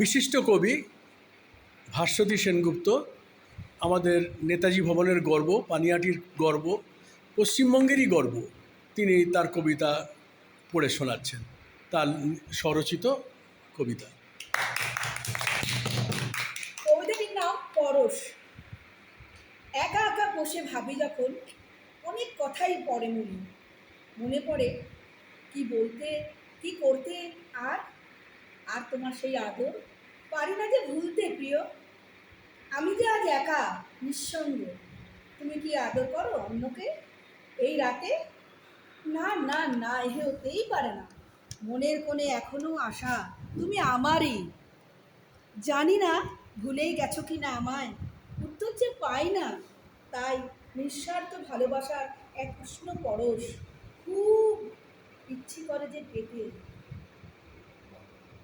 বিশিষ্ট কবি ভাস্বতী সেনগুপ্ত আমাদের নেতাজি ভবনের গর্ব, পানিহাটির গর্ব, পশ্চিমবঙ্গেরই গর্ব। তিনি তার কবিতা পড়ে শোনাচ্ছেন, তার স্বরচিত কবিতা। কবিতাটির নাম পরশ। একা একা বসে ভাবি যখন, অনেক কথাই পড়ে মনে পড়ে কি বলতে, কি করতে, আর আর তোমার সেই আদর পারি না যে ভুলতে প্রিয়। আমি যে আজ একা নিঃসঙ্গ, তুমি কি আদর করো অন্যকে এই রাতে? না না না, এ হতেই পারে না। মনের কোণে এখনো আশা তুমি আমারই। জানি না ভুলেই গেছো কি না আমায়, উত্তর যে পাই না। তাই নিঃস্বার্থ ভালোবাসার এক উষ্ণ পরশ খুব ইচ্ছে করে যে পেতে।